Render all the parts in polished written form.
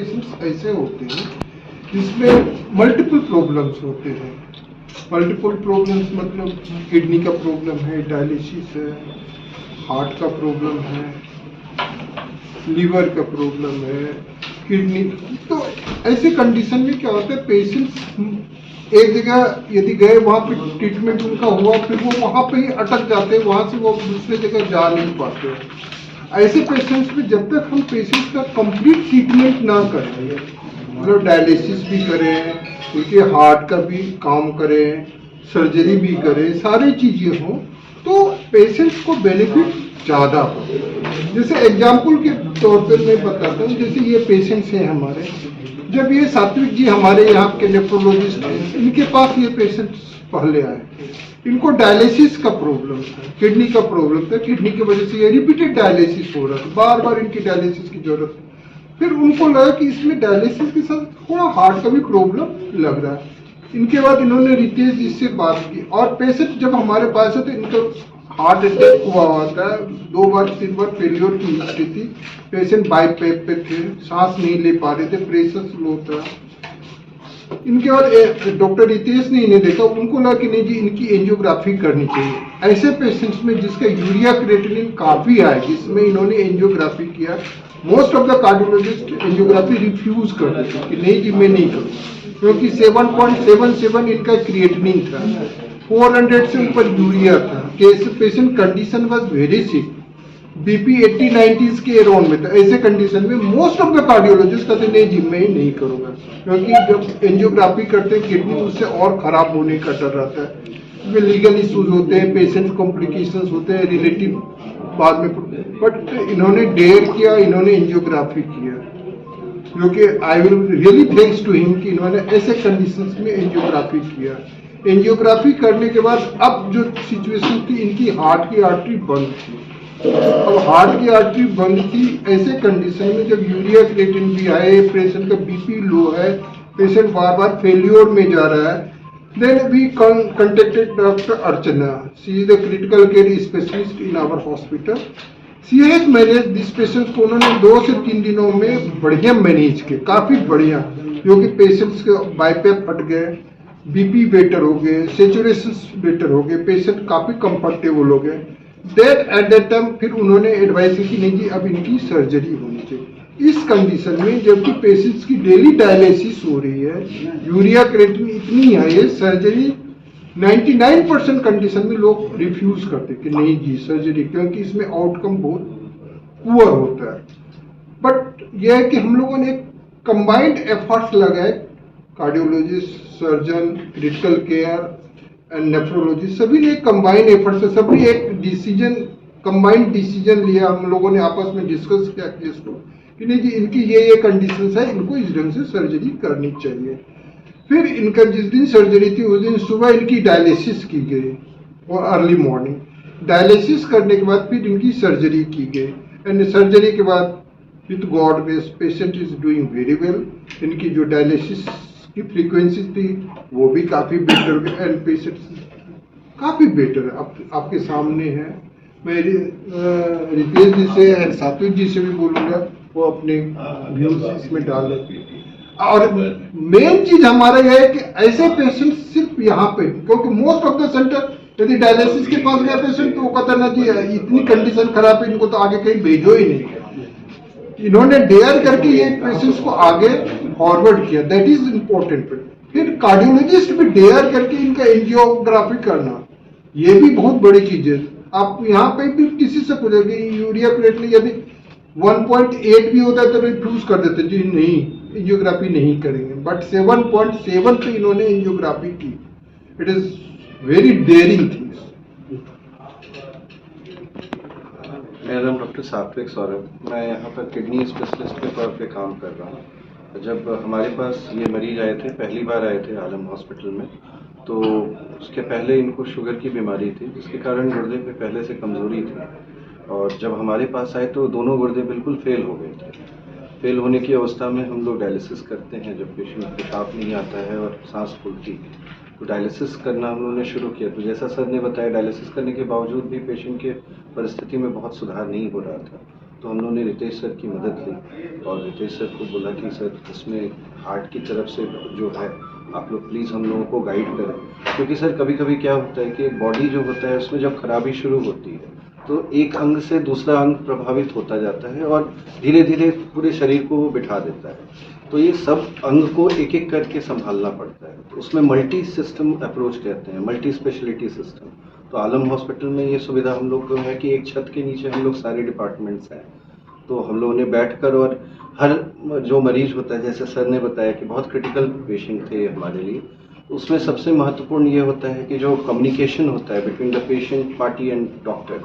Patients ऐसे होते हैं जिसमें मल्टीपल प्रॉब्लम्स होते हैं। मल्टीपल प्रॉब्लम्स मतलब किडनी का प्रॉब्लम है, डायलिसिस है, हार्ट का प्रॉब्लम है, लीवर का प्रॉब्लम है, किडनी। तो ऐसे कंडीशन में क्या होता है, पेशेंट्स एक जगह यदि गए, वहाँ पे ट्रीटमेंट उनका हुआ, फिर वो वहाँ पे ही अटक जाते हैं, वहाँ से वो दूसरे जगह जा नहीं पाते। ऐसे पेशेंट्स में जब तक हम पेशेंट्स का कंप्लीट ट्रीटमेंट ना करें, मतलब डायलिसिस भी करें, उनके हार्ट का भी काम करें, सर्जरी भी करें, सारी चीजें हों, तो पेशेंट्स को बेनिफिट ज़्यादा हो। जैसे एग्जाम्पल के तौर पर मैं बताता हूँ, जैसे ये पेशेंट्स हैं हमारे, जब ये सात्विक जी हमारे यहाँ के नेफ्रोलॉजिस्ट हैं, इनके पास ये पेशेंट्स पहले आए, इनको डायलिसिस का प्रॉब्लम था, किडनी का प्रॉब्लम था, किडनी की वजह से ये रिपीटेड डायलिसिस हो रहा था, बार बार इनकी डायलिसिस की जरूरत है। फिर उनको लगा कि इसमें डायलिसिस के साथ थोड़ा हार्ट का भी प्रॉब्लम लग रहा है। इनके बाद इन्होंने रितेश जी से बात की, और पेशेंट जब हमारे पास है तो इनका हार्ट अटैक हुआ था, 2 बार 3 बार फेलियर की हिस्ट्री थी, पेशेंट बाईपैप पे थे, सांस नहीं ले पा रहे थे, प्रेशर स्लो था। इनके बाद डॉक्टर रितेश ने इन्हें देखा, उनको लगा कि नहीं जी इनकी एंजियोग्राफी करनी चाहिए। ऐसे पेशेंट्स में जिसका यूरिया क्रिएटिनिन काफी है, जिसमें इन्होंने एंजियोग्राफी किया, most of the cardiologist angiography refuse कर देते कि नहीं जी मैं नहीं करूँ, क्योंकि 7.77 इनका क्रिएटिनिन था, 400 से ऊपर यूरिया था, patient condition was very sick, BP 80-90 के अराउंड में था। ऐसे कंडीशन में मोस्ट ऑफ द कार्डियोलॉजिस्ट कहते नहीं जी मैं नहीं करूंगा, क्योंकि जब एंजियोग्राफी करते हैं किडनी उससे और खराब होने का डर रहता है, लीगल इश्यूज होते हैं, पेशेंट कॉम्प्लिकेशंस होते हैं, रिलेटिव बाद में। बट इन्होंने डेयर किया, इन्होंने एंजियोग्राफी किया, क्योंकि I will really thanks to him कि इन्होंने ऐसे कंडीशंस में एंजियोग्राफी किया। एंजियोग्राफी करने के बाद अब जो सिचुएशन थी, इनकी हार्ट की आर्टरी बंद थी। अब हार्ट की आर्टरी बंद थी, ऐसे कंडीशन में जब यूरिया क्रिएटिनिन भी आए, पेशेंट का बीपी लो है, पेशेंट बार बार फेल्योर में जा रहा है, then we contacted Dr. Archana. She is the critical care specialist in our hospital. She has managed this patient को उन्होंने 2 से 3 दिनों में बढ़िया मैनेज किए, काफी बढ़िया, क्योंकि पेशेंट्स के बाईपैप हट गए, बीपी बेटर हो गए, सेचुरेशन बेटर हो गए, पेशेंट काफी कंफर्टेबल हो गए। देन एट दैट टाइम फिर उन्होंने एडवाइस की नहीं जी अब इनकी सर्जरी होनी चाहिए। इस कंडीशन में जबकि पेशेंट्स की डेली डायलिसिस हो रही है, यूरिया क्रिएटिनिन इतनी हाई है, सर्जरी 99% कंडीशन में लोग रिफ्यूज करते कि नहीं जी सर्जरी, क्योंकि इसमें आउटकम बहुत पुअर होता है। बट यह है कि हम लोगों ने कंबाइंड एफर्ट्स लगाए, cardiologist, surgeon, critical care and nephrologist, सभी ने कंबाइंड एफर्ट से सभी एक डिसीजन, कंबाइंड डिसीजन लिया। हम लोगों ने आपस में डिस्कस किया केस को कि नहीं जी इनकी ये कंडीशंस है, इनको इस ढंग से सर्जरी करनी चाहिए। फिर इनका जिस दिन सर्जरी थी उस दिन सुबह इनकी डायलिसिस की गई, और अर्ली मॉर्निंग डायलिसिस करने के बाद फिर इनकी सर्जरी की गई। एंड सर्जरी के बाद with God grace patient is doing very well. इनकी जो डायलिसिस की फ्रीक्वेंसी थी वो भी काफी बेटर हो गई, एंड पेशेंट काफी बेटर है, आपके सामने है। मैं रितेश जी से एंड सात्विक जी से भी बोलूंगा वो अपने व्यूज इसमें डालें। और मेन चीज हमारा यह है कि ऐसे पेशेंट सिर्फ यहाँ पे, क्योंकि मोस्ट ऑफ द सेंटर यदि डायलिसिस के पास गया पेशेंट तो वो कहता ना जी इतनी कंडीशन खराब है, इनको तो आगे कहीं भेजो ही नहीं। इन्होंने डेयर करके ये पेशेंट्स को आगे फॉरवर्ड किया, दैट इज इम्पोर्टेंट। फिर कार्डियोलॉजिस्ट भी डेयर करके इनका एंजियोग्राफी करना, ये भी बहुत बड़ी चीज है। आप यहाँ पे भी किसी से पूछेंगे यूरिया क्रिएटिनिन यदि 1.8 भी होता है तो रिफ्यूज कर देते जी नहीं एंजियोग्राफी नहीं करेंगे, बट 7.7 पे इन्होंने एंजियोग्राफी की। It is very dairying things. मेरा नाम डॉक्टर सात्विक सौरभ, मैं यहाँ पर किडनी स्पेशलिस्ट के तौर पे काम कर रहा हूँ। जब हमारे पास ये मरीज आए थे, पहली बार आए थे आलम हॉस्पिटल में, तो उसके पहले इनको शुगर की बीमारी थी जिसके कारण गुर्दे पे पहले से कमज़ोरी थी, और जब हमारे पास आए तो दोनों गुर्दे बिल्कुल फेल हो गए थे। फेल होने की अवस्था में हम लोग डायलिसिस करते हैं जब पेशेंट पेशाब नहीं आता है और सांस फूलती है, तो डायलिसिस करना हम लोगों ने शुरू किया। तो जैसा सर ने बताया, डायलिसिस करने के बावजूद भी पेशेंट के परिस्थिति में बहुत सुधार नहीं हो रहा था, तो हम लोगों ने रितेश सर की मदद ली और रितेश सर को बोला कि सर इसमें हार्ट की तरफ से जो है आप लोग प्लीज़ हम लोगों को गाइड करें, क्योंकि सर कभी कभी क्या होता है कि बॉडी जो होता है उसमें जब खराबी शुरू होती है तो एक अंग से दूसरा अंग प्रभावित होता जाता है और धीरे धीरे पूरे शरीर को वो बिठा देता है। तो ये सब अंग को एक एक करके संभालना पड़ता है, तो उसमें मल्टी सिस्टम अप्रोच कहते हैं, मल्टी स्पेशलिटी सिस्टम। तो आलम हॉस्पिटल में ये सुविधा हम लोग को है कि एक छत के नीचे हम लोग सारे डिपार्टमेंट्स हैं, तो हम लोगों ने बैठकर और हर जो मरीज होता है, जैसे सर ने बताया कि बहुत क्रिटिकल पेशेंट थे हमारे लिए, तो उसमें सबसे महत्वपूर्ण ये होता है कि जो कम्युनिकेशन होता है between the patient party and doctor,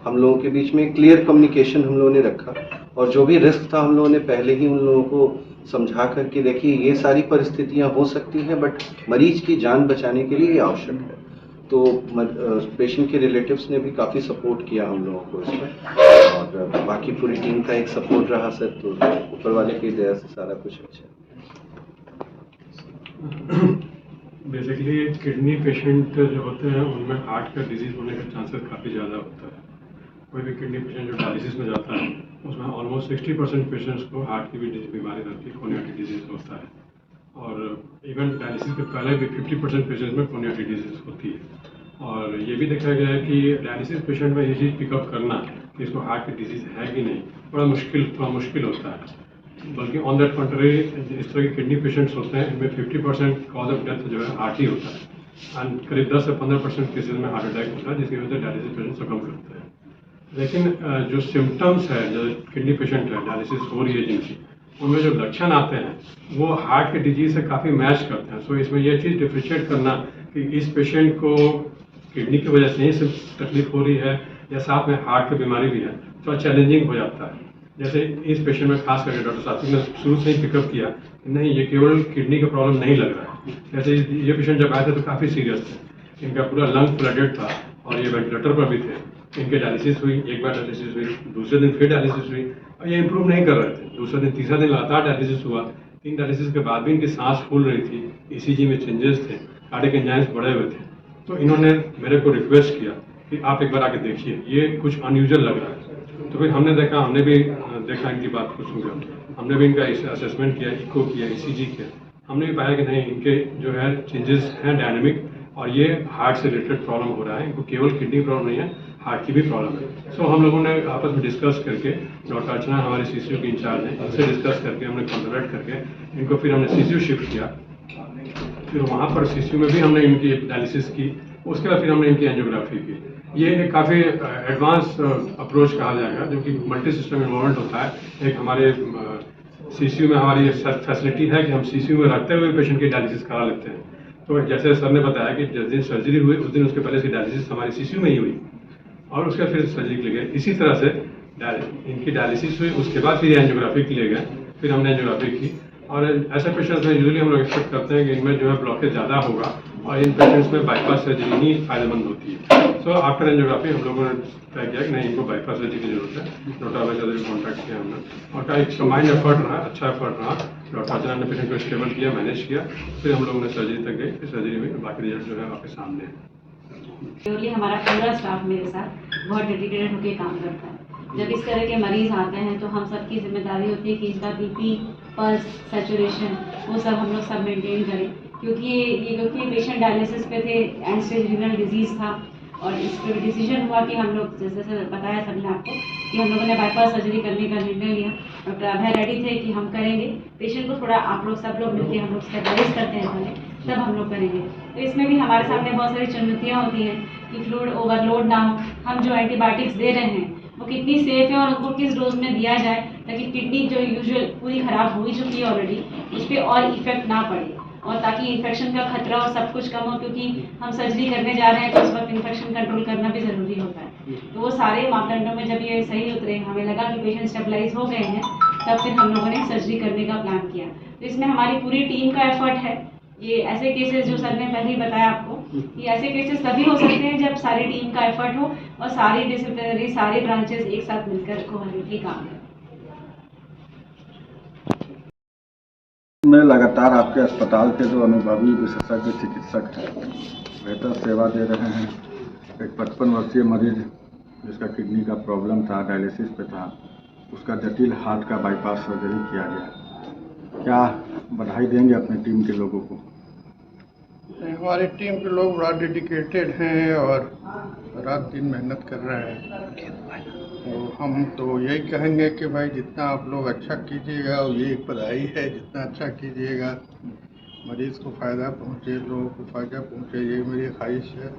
हम लोगों के बीच में क्लियर कम्युनिकेशन हम लोगों ने रखा और जो भी रिस्क था हम लोगों ने पहले ही उन लोगों को समझा करके देखिए ये सारी परिस्थितियां हो सकती हैं बट मरीज की जान बचाने के लिए ये आवश्यक है। तो पेशेंट के रिलेटिव्स ने भी काफ़ी सपोर्ट किया हम लोगों को इसमें और बाकी पूरी टीम का एक सपोर्ट रहा सर, तो ऊपर वाले की दया से सारा कुछ अच्छा बेसिकली किडनी पेशेंट जो होते हैं उनमें हार्ट का डिजीज होने का चांसेस काफ़ी ज़्यादा होता है। कोई भी किडनी पेशेंट जो डायलिसिस में जाता है उसमें ऑलमोस्ट 60% पेशेंट्स को हार्ट की भी बीमारी रहती है, कोर्निया डिजीज होता है। और इवन डायलिसिस के पहले भी 50% पेशेंट्स में कोर्निया डिजीज होती है। और ये भी देखा गया है कि डायलिसिस पेशेंट में ये चीज़ पिकअप करना कि इसको हार्ट की डिजीज है कि नहीं थोड़ा मुश्किल होता है। बल्कि ऑन दैट कंट्री इस तरह के किडनी पेशेंट्स होते हैं इनमें 50% कॉज ऑफ डेथ जो है हार्ट ही होता है एंड करीब 10 से 15% केसेज में हार्ट अटैक होता है, जिसकी वजह से डायलिसिस पेशेंट सकम करते हैं। लेकिन जो सिम्टम्स है, जो किडनी पेशेंट है डायलिसिस हो रही है जिनकी, उनमें जो लक्षण आते हैं वो हार्ट के डिजीज से काफ़ी मैच करते हैं। सो इसमें यह चीज़ डिफ्रेंशिएट करना कि इस पेशेंट को किडनी की वजह से ही सिर्फ तकलीफ हो रही है या साथ में हार्ट की बीमारी भी है, थोड़ा चैलेंजिंग हो जाता है। जैसे इस पेशेंट में खास करके डॉक्टर साथी ने शुरू से ही पिकअप किया कि नहीं ये केवल किडनी का प्रॉब्लम नहीं लग रहा है। जैसे ये पेशेंट जब आए थे तो काफ़ी सीरियस थे, इनका पूरा लंग फ्लडेड था और ये वेंटिलेटर पर भी थे। इनके डायलिसिस हुई, एक बार डायलिसिस हुई, दूसरे दिन फिर डायलिसिस हुई और ये इंप्रूव नहीं कर रहे थे। दूसरे दिन तीसरा दिन लगातार डायलिसिस हुआ, 3 डायलिसिस के बाद भी इनकी सांस फूल रही थी, ईसीजी में चेंजेस थे, कार्डियक एंजाइम्स बढ़े हुए थे। तो इन्होंने मेरे को रिक्वेस्ट किया कि आप एक बार आके देखिए, ये कुछ अनयूजुअल लग रहा है। तो फिर हमने भी देखा इनकी बात को सुनकर, हमने भी इनका असेसमेंट किया, इको किया, ईसीजी किया। हमने भी पाया कि नहीं इनके जो है चेंजेस हैं डायनेमिक और ये हार्ट से रिलेटेड प्रॉब्लम हो रहा है, इनको केवल किडनी प्रॉब्लम नहीं है, हार्ट की भी प्रॉब्लम है। सो हम लोगों ने आपस में डिस्कस करके, डॉक्टर अर्चना हमारे सीसीयू की इंचार्ज हैं, उनसे डिस्कस करके हमने कॉन्ट्रैक्ट करके इनको फिर हमने सीसीयू शिफ्ट किया। फिर वहाँ पर सीसीयू में भी हमने इनकी डायलिसिस की, उसके बाद फिर हमने इनकी एंजियोग्राफी की। ये एक काफ़ी एडवांस अप्रोच कहा जाएगा जो कि मल्टी सिस्टम इन्वॉल्वमेंट होता है। एक हमारे सीसीयू में हमारी फैसिलिटी है कि हम सीसीयू में रखते हुए पेशेंट की डायलिसिस करा लेते हैं। तो जैसे सर ने बताया कि जिस दिन सर्जरी हुई उस दिन उसके पहले से डायलिसिस हमारी सीसीयू में ही हुई और उसके फिर सर्जरी के लिए गए। इसी तरह से इनकी डायलिसिस हुई, उसके बाद फिर एंजियोग्राफी के लिए गए, फिर हमने एंजियोग्राफी की। और ऐसे पेशेंट्स में यूजुअली हम लोग एक्सपेक्ट करते हैं कि इनमें जो है ब्लॉकेज ज़्यादा होगा और इन पेशेंट्स में बाईपास सर्जरी ही फायदेमंद होती है। सो आफ्टर एंजियोग्राफी हम लोगों ने तय किया कि नहीं इनको बाईपास सर्जरी की जरूरत है। डॉक्टर अभय चौधरी को कॉन्टैक्ट किया हमने और का एक कंबाइंड एफर्ट रहा, अच्छा एफर्ट रहा। डॉक्टर अर्चना ने पेशेंट को स्टेबल किया, मैनेज किया, फिर हम लोगों ने सर्जरी तक गए। फिर सर्जरी में बाकी रिजल्ट जो है आपके सामने है। प्योरली हमारा पूरा स्टाफ मेरे साथ बहुत डेडिकेटेड होकर काम करता है। जब इस तरह के मरीज आते हैं तो हम सबकी जिम्मेदारी होती है कि इनका बीपी, पल्स, सैचुरेशन वो सब हम लोग सब मेंटेन करें, क्योंकि पेशेंट डायलिसिस पे थे, एंड स्टेज रीनल डिजीज़ था और इस पर डिसीजन हुआ कि हम लोग जैसे बताया सबने आपको कि हम लोगों ने बाईपास सर्जरी करने का निर्णय लिया। डॉक्टर अभय रेडी थे कि हम करेंगे, पेशेंट को थोड़ा आप लोग सब लोग मिलकर हम लोग स्टेबलाइज करते हैं पहले, तब हम लोग करेंगे। तो इसमें भी हमारे सामने बहुत सारी चुनौतियाँ होती हैं कि फ्लूइड ओवरलोड ना हो, हम जो एंटीबायोटिक्स दे रहे हैं वो कितनी सेफ है और उनको किस डोज में दिया जाए ताकि किडनी जो यूजुअल पूरी ख़राब हो ही चुकी है ऑलरेडी उस पर और इफेक्ट ना पड़े और ताकि इन्फेक्शन का खतरा और सब कुछ कम हो, क्योंकि हम सर्जरी करने जा रहे हैं तो उस वक्त इन्फेक्शन कंट्रोल करना भी ज़रूरी होता है। तो वो सारे मापदंडों में जब ये सही उतरे, हमें लगा कि पेशेंट स्टेबलाइज हो गए हैं, तब फिर हम लोगों ने सर्जरी करने का प्लान किया। तो इसमें हमारी पूरी टीम का एफर्ट है। ये ऐसे केसेस जो सर ने पहले ही बताया आपको कि ऐसे केसेस तभी हो सकते हैं जब सारी टीम का एफर्ट हो और सारी डिसिप्लिनरी सारे ब्रांचेस एक साथ मिलकर कोहेरेंटली काम करें। में लगातार आपके अस्पताल के जो अनुभवी विशेषज्ञ चिकित्सक हैं बेहतर सेवा दे रहे हैं। एक 55 वर्षीय मरीज जिसका किडनी का प्रॉब्लम था, डायलिसिस पे था, उसका जटिल हार्ट का बाईपास सर्जरी किया गया। क्या बधाई देंगे अपनी टीम के लोगों को? हमारी टीम के लोग बड़ा डेडिकेटेड हैं और रात दिन मेहनत कर रहे हैं। तो हम तो यही कहेंगे कि भाई जितना आप लोग अच्छा कीजिएगा और ये एक बधाई है, जितना अच्छा कीजिएगा मरीज़ को फ़ायदा पहुँचे, लोगों को फ़ायदा पहुँचे, ये मेरी ख्वाहिश है।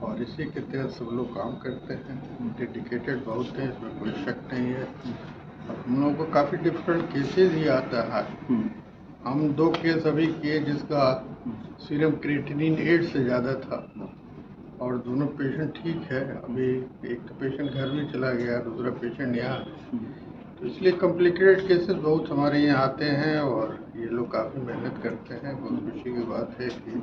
और इसी के तहत सब लोग काम करते हैं, डेडिकेटेड बहुत है, इसमें कोई शक नहीं है। और हम लोगों को काफ़ी डिफरेंट केसेस ही आता है। हम 2 केस अभी किए जिसका सीरम क्रिएटिनिन 8 से ज़्यादा था और दोनों पेशेंट ठीक है। अभी एक तो पेशेंट घर भी चला गया, दूसरा पेशेंट यहाँ। तो इसलिए कॉम्प्लिकेटेड केसेस बहुत हमारे यहाँ आते हैं और ये लोग काफ़ी मेहनत करते हैं। बहुत खुशी की बात है कि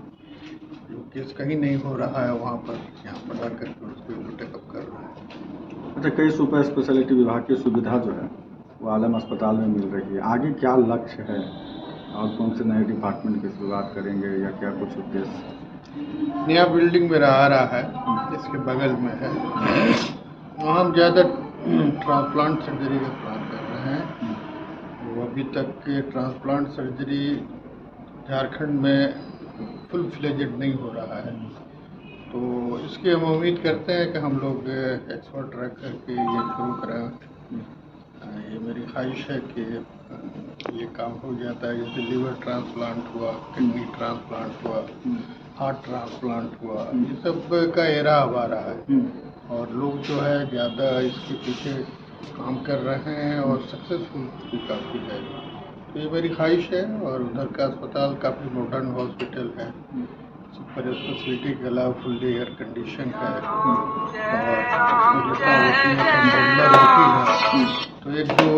जो केस कहीं नहीं हो रहा है वहाँ पर यहाँ पर आकर के उसको टेकअप कर रहे हैं। अच्छा, कई सुपर स्पेशलिटी विभाग की सुविधा जो है वो आलम अस्पताल में मिल रही है, आगे क्या लक्ष्य है और कौन से नए डिपार्टमेंट की शुरुआत करेंगे या क्या कुछ उद्देश्य? नया बिल्डिंग मेरा आ रहा है, इसके बगल में है, वहाँ हम ज़्यादा ट्रांसप्लांट सर्जरी का प्लान कर रहे हैं। तो अभी तक के ट्रांसप्लांट सर्जरी झारखंड में फुल फ्लेजेड नहीं हो रहा है। तो इसकी हम उम्मीद करते हैं कि हम लोग एक्सपर्ट रख करके ये शुरू करें। ये मेरी ख्वाहिश है कि ये काम हो जाता है। जैसे लीवर ट्रांसप्लांट हुआ, किडनी ट्रांसप्लांट हुआ, हार्ट ट्रांसप्लांट हुआ, ये सब का एरा अब आ रहा है और लोग जो है ज़्यादा इसके पीछे काम कर रहे हैं और सक्सेसफुल भी काफ़ी है। तो ये मेरी ख्वाहिश है। और उधर का अस्पताल काफ़ी मॉडर्न हॉस्पिटल है, सुपर स्पेशलिटी के अलावा फुल्ली एयर कंडीशन है और उसमें जितना कंपाउंडर होती है तो एक जो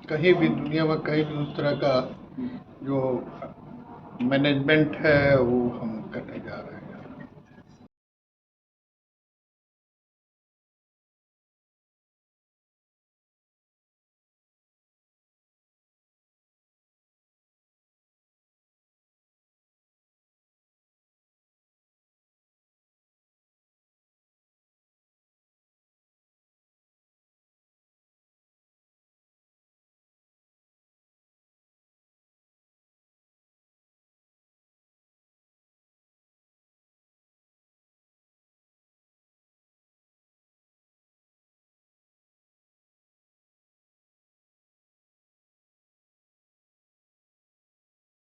कहीं भी दुनिया में कहीं भी उस तरह का जो मैनेजमेंट है वो हम करने जा रहे हैं।